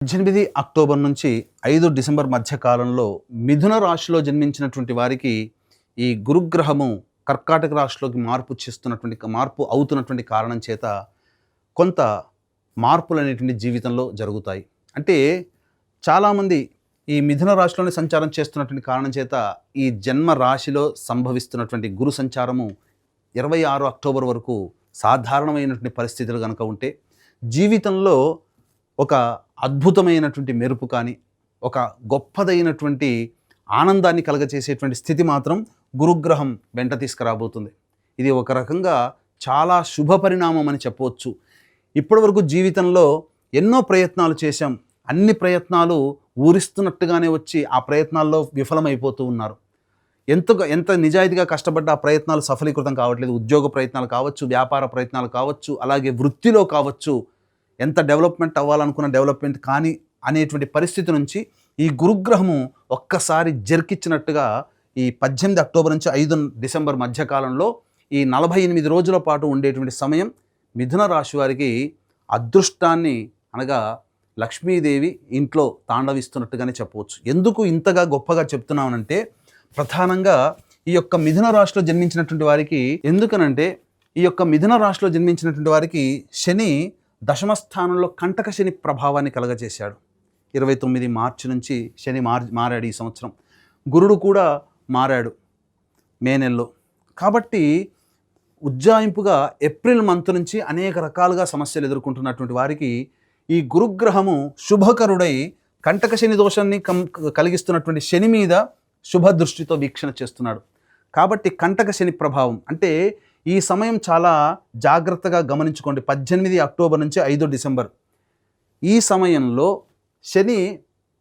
18 October నుంచి 5 December మధ్య కాలంలో మిథున రాశిలో జన్మించినటువంటి వారికి ఈ గురుగ్రహము కర్కాటక రాశిలోకి మార్పు అవుతున్నటువంటి కారణం చేత కొంత మార్పులు అనేటువంటి జీవితంలో జరుగుతాయి. అంటే చాలామంది ఈ మిథున రాశిలోనే సంచారం చేస్తున్నటువంటి కారణం చేత ఈ జన్మ రాశిలో సంభవిస్తున్నటువంటి గురు సంచారము 26 అక్టోబర్ వరకు సాధారణమైనటువంటి పరిస్థితులు కనుక ఉంటే, జీవితంలో ఒక అద్భుతమైనటువంటి మెరుపు కానీ, ఒక గొప్పదైనటువంటి ఆనందాన్ని కలగచేసేటువంటి స్థితి మాత్రం గురుగ్రహం వెంట తీసుకురాబోతుంది. ఇది ఒక రకంగా చాలా శుభ పరిణామం అని చెప్పవచ్చు. ఇప్పటివరకు జీవితంలో ఎన్నో ప్రయత్నాలు చేశాం. అన్ని ప్రయత్నాలు ఊరిస్తున్నట్టుగానే వచ్చి ఆ ప్రయత్నాల్లో విఫలమైపోతూ ఉన్నారు. ఎంత నిజాయితీగా కష్టపడ్డ ఆ ప్రయత్నాలు సఫలీకృతం కావట్లేదు. ఉద్యోగ ప్రయత్నాలు కావచ్చు, వ్యాపార ప్రయత్నాలు కావచ్చు, అలాగే వృత్తిలో కావచ్చు. ఎంత డెవలప్మెంట్ అవ్వాలనుకున్న డెవలప్మెంట్ కానీ అనేటువంటి పరిస్థితి నుంచి ఈ గురుగ్రహము ఒక్కసారి జర్కిచ్చినట్టుగా ఈ 18 అక్టోబర్ నుంచి 5 డిసెంబర్ మధ్యకాలంలో ఈ 48 రోజుల పాటు ఉండేటువంటి సమయం మిథున రాశి వారికి అదృష్టాన్ని అనగా లక్ష్మీదేవి ఇంట్లో తాండవిస్తున్నట్టుగానే చెప్పవచ్చు. ఎందుకు ఇంతగా గొప్పగా చెప్తున్నామనంటే, ప్రధానంగా ఈ యొక్క మిథున రాశిలో జన్మించినటువంటి వారికి శని దశమ స్థానంలో కంటక శని ప్రభావాన్ని కలగజేశాడు. 29 మార్చి నుంచి శని మారాడు ఈ సంవత్సరం. గురుడు కూడా మారాడు మే నెలలో. కాబట్టి ఉజ్జాయింపుగా ఏప్రిల్ మంత్ నుంచి అనేక రకాలుగా సమస్యలు ఎదుర్కొంటున్నటువంటి వారికి ఈ గురుగ్రహము శుభకరుడై కంటక శని దోషాన్ని కలిగిస్తున్నటువంటి శని మీద శుభ దృష్టితో వీక్షణ చేస్తున్నాడు. కాబట్టి కంటక శని ప్రభావం అంటే ఈ సమయం చాలా జాగ్రత్తగా గమనించుకోండి. 18 అక్టోబర్ నుంచి 5 డిసెంబర్ ఈ సమయంలో శని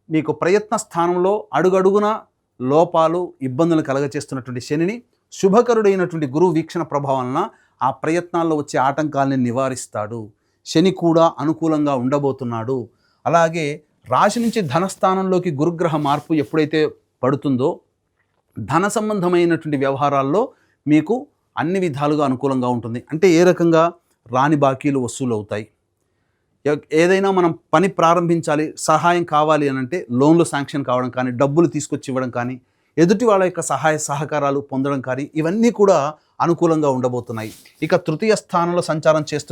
మీకు ప్రయత్న స్థానంలో అడుగడుగున లోపాలు, ఇబ్బందులు కలగచేస్తున్నటువంటి శనిని శుభకరుడైనటువంటి గురువు వీక్షణ ప్రభావాలన ఆ ప్రయత్నాల్లో వచ్చే ఆటంకాలని నివారిస్తాడు. శని కూడా అనుకూలంగా ఉండబోతున్నాడు. అలాగే రాశి నుంచి ధనస్థానంలోకి గురుగ్రహ మార్పు ఎప్పుడైతే పడుతుందో, ధన సంబంధమైనటువంటి వ్యవహారాల్లో మీకు అన్ని విధాలుగా అనుకూలంగా ఉంటుంది. అంటే ఏ రకంగా? రాని బాకీలు వసూలు అవుతాయి. ఏదైనా మనం పని ప్రారంభించాలి, సహాయం కావాలి అని అంటే లోన్లు శాంక్షన్ కావడం కానీ, డబ్బులు తీసుకొచ్చి ఇవ్వడం కానీ, ఎదుటి వాళ్ళ యొక్క సహాయ సహకారాలు పొందడం కానీ, ఇవన్నీ కూడా అనుకూలంగా ఉండబోతున్నాయి. ఇక తృతీయ స్థానంలో సంచారం చేస్తున్న